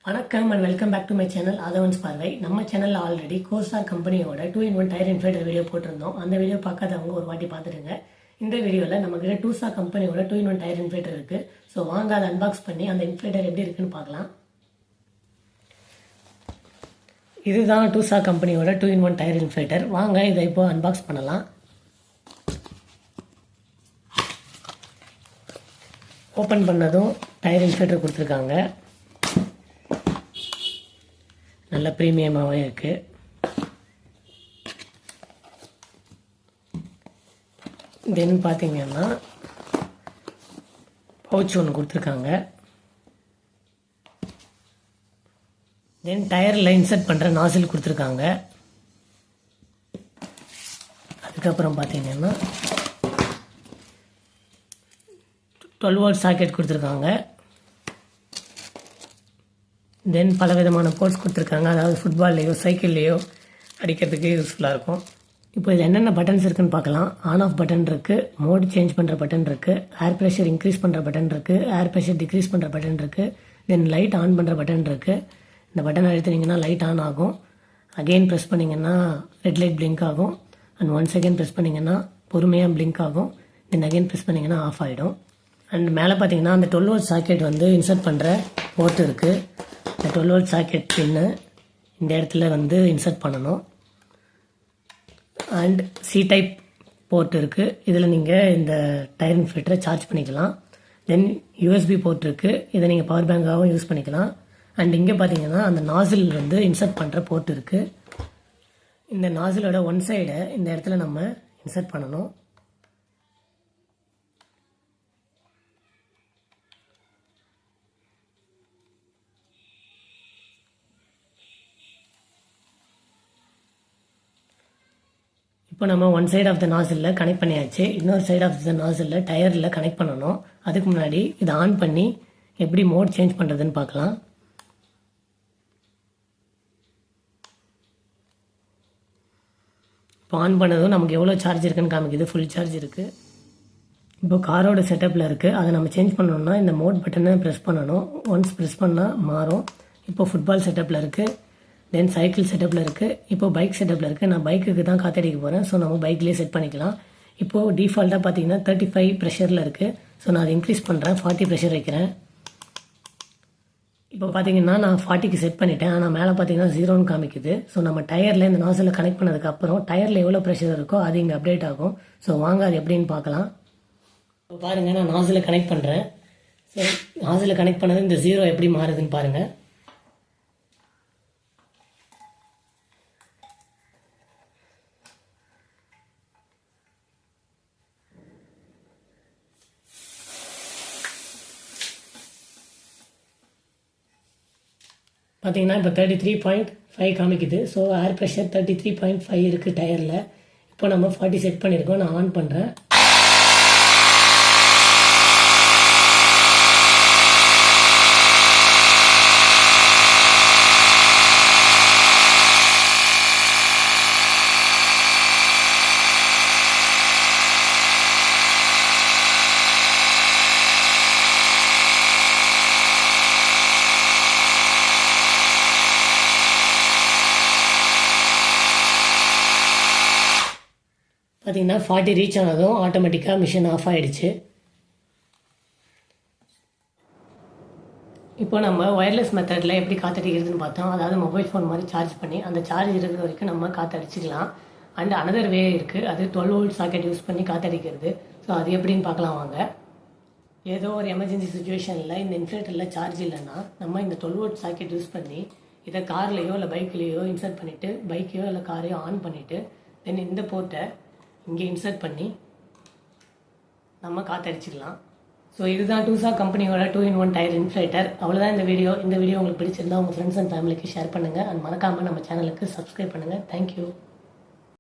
வணக்கம் and welcome back to my channel Aadhavan's பார்வை. நம்ம சேனலில் ஆல்ரெடி கோஸ்டார் கம்பெனியோட 2-in-1 டயர் இன்ஃபிளேட்டர் வீடியோ போட்டிருந்தோம். அந்த வீடியோ பார்க்காதவங்க ஒரு வாட்டி பார்த்துடுங்க. இந்த வீடியோவில் நம்மக்கிட்ட டூசா கம்பெனியோட 2-in-1 டயர் இன்ஃபிளேட்டர் இருக்குது. ஸோ வாங்க அதை அன்பாக்ஸ் பண்ணி அந்த இன்ஃபிளேட்டர் எப்படி இருக்குன்னு பார்க்கலாம். இதுதான் டூசா கம்பெனியோட 2-in-1 டயர் இன்ஃபிளேட்டர். வாங்க இதை இப்போ அன்பாக்ஸ் பண்ணலாம். ஓப்பன் பண்ணதும் டயர் இன்ஃபிளேட்டர் கொடுத்துருக்காங்க. நல்ல ப்ரீமியமாகவே இருக்குது. தென் பார்த்தீங்கன்னா பவுச் ஒன்று கொடுத்துருக்காங்க. தென் டயரில் இன்சர்ட் பண்ணுற நாசில் கொடுத்துருக்காங்க. அதுக்கப்புறம் பார்த்தீங்கன்னா 12V சாக்கெட் கொடுத்துருக்காங்க. தென் பல விதமான போர்ட்ஸ் கொடுத்துருக்காங்க. அதாவது ஃபுட்பால்லையோ சைக்கிள்லேயோ அடிக்கிறதுக்கு யூஸ்ஃபுல்லாக இருக்கும். இப்போ இதில் என்னென்ன பட்டன்ஸ் இருக்குன்னு பார்க்கலாம். ஆன் ஆஃப் பட்டன் இருக்குது, மோட் சேஞ்ச் பண்ணுற பட்டன் இருக்குது, ஏர் ப்ரெஷர் இன்க்ரீஸ் பண்ணுற பட்டன் இருக்குது, ஏர் ப்ரெஷர் டிக்ரீஸ் பண்ணுற பட்டன் இருக்குது, தென் லைட் ஆன் பண்ணுற பட்டன் இருக்குது. இந்த பட்டன் அழுத்தினீங்கன்னா லைட் ஆன் ஆகும். அகெயின் ப்ரெஸ் பண்ணிங்கன்னா ரெட் லைட் பிளிங்க் ஆகும். அண்ட் ஒன்ஸ் அகெயின் ப்ரெஸ் பண்ணிங்கன்னா பொறுமையாக பிளிங்க் ஆகும். தென் அகெயின் ப்ரெஸ் பண்ணிங்கன்னா ஆஃப் ஆகிடும். அண்ட் மேலே பார்த்தீங்கன்னா அந்த 12V சாக்கெட் வந்து இன்சர்ட் பண்ணுற போர்ட் இருக்குது. இந்த 12V சாக்கெட் பின்னு இந்த இடத்துல வந்து இன்சர்ட் பண்ணணும். அண்ட் சி டைப் போர்ட் இருக்குது. இதில் நீங்கள் இந்த டயர் இன்ஃபிளேட்டரை சார்ஜ் பண்ணிக்கலாம். தென் யூஎஸ்பி போர்ட் இருக்குது. இதை நீங்கள் பவர் பேங்காகவும் யூஸ் பண்ணிக்கலாம். அண்ட் இங்கே பார்த்தீங்கன்னா அந்த நாசில் வந்து இன்சர்ட் பண்ணுற போர்ட் இருக்குது. இந்த நாசிலோட ஒன் சைடை இந்த இடத்துல நம்ம இன்சர்ட் பண்ணணும். இப்போ நம்ம ஒன் சைட் ஆஃப் த நாசிலில் கனெக்ட் பண்ணியாச்சு. இன்னொரு சைட் ஆஃப் த நாசிலில் டயரில் கனெக்ட் பண்ணணும். அதுக்கு முன்னாடி இதை ஆன் பண்ணி எப்படி மோட் சேஞ்ச் பண்ணுறதுன்னு பார்க்கலாம். இப்போ ஆன் பண்ணதும் நமக்கு எவ்வளோ சார்ஜ் இருக்குன்னு காமிக்குது. ஃபுல் சார்ஜ் இருக்குது. இப்போ காரோட செட்டப்பில் இருக்குது. அதை நம்ம சேஞ்ச் பண்ணணும்னா இந்த மோட் பட்டனை ப்ரெஸ் பண்ணணும். ஒன்ஸ் ப்ரெஸ் பண்ணால் மாறும். இப்போ ஃபுட்பால் செட்டப்பில் இருக்குது. தென் சைக்கிள் செட்டப்பில் இருக்குது. இப்போது பைக் செட்டப்பில் இருக்குது. நான் பைக்குக்கு தான் காற்றடிக்க போகிறேன். ஸோ நம்ம பைக்லேயே செட் பண்ணிக்கலாம். இப்போது டிஃபால்ட்டாக பார்த்தீங்கன்னா 35 ப்ரெஷரில் இருக்குது. ஸோ நான் அதை இன்க்ரீஸ் பண்ணுறேன். 40 ப்ரெஷர் வைக்கிறேன். இப்போ பார்த்தீங்கன்னா நான் 40க்கு செட் பண்ணிட்டேன். ஆனால் மேலே பார்த்தீங்கன்னா 0ன்னு காமிக்குது. ஸோ நம்ம டயரில் இந்த நாசில் கனெக்ட் பண்ணதுக்கப்புறம் டயரில் எவ்வளோ ப்ரெஷர் இருக்கோ அது இங்கே அப்டேட் ஆகும். ஸோ வாங்க அது எப்படின்னு பார்க்கலாம். இப்போ பாருங்கள், நான் நாசில் கனெக்ட் பண்ணுறேன். ஸோ நாசில் கனெக்ட் பண்ணது இந்த 0 எப்படி மாறுதுன்னு பாருங்கள். பார்த்தீங்கன்னா இப்போ 33.5 காமிக்குது. ஸோ ஏர் ப்ரெஷர் 33.5 இருக்குது டயரில். இப்போ நம்ம 40 செட் பண்ணியிருக்கோம். நான் ஆன் பண்ணுறேன். பார்த்தீங்கன்னா 40 ரீச் ஆனதும் ஆட்டோமேட்டிக்காக மிஷின் ஆஃப் ஆகிடுச்சு. இப்போ நம்ம ஒயர்லெஸ் மெத்தடில் எப்படி காற்றடிக்கிறதுன்னு பார்த்தோம். அதாவது மொபைல் ஃபோன் மாதிரி சார்ஜ் பண்ணி அந்த சார்ஜ் இருக்கிற வரைக்கும் நம்ம காற்றடிச்சிக்கலாம். அண்ட் அனதர் வே இருக்குது. அது 12V சாக்கெட் யூஸ் பண்ணி காற்றடிக்கிறது. ஸோ அது எப்படின்னு பார்க்கலாம் வாங்க. ஏதோ ஒரு எமர்ஜென்சி சுச்சுவேஷனில் இந்த இன்ஃபிளேட்டரில் சார்ஜ் இல்லைன்னா நம்ம இந்த 12V சாக்கெட் யூஸ் பண்ணி இதை கார்லேயோ இல்லை பைக்லேயோ இன்சர்ட் பண்ணிவிட்டு பைக்கையோ இல்லை காரையோ ஆன் பண்ணிவிட்டு தென் இந்த போர்ட்டை இங்கே இன்சர்ட் பண்ணி நம்ம காற்றடிச்சிக்கலாம். ஸோ இதுதான் டூசா கம்பெனியோட 2-in-1 டயர் இன்ஃபிளேட்டர். அவ்வளோதான் இந்த வீடியோ. இந்த வீடியோ உங்களுக்கு பிடிச்சிருந்தா உங்கள் ஃப்ரெண்ட்ஸ் அண்ட் ஃபேமிலிக்கு ஷேர் பண்ணுங்கள். அண்ட் மறக்காமல் நம்ம சேனலுக்கு சப்ஸ்கிரைப் பண்ணுங்கள். தேங்க்யூ.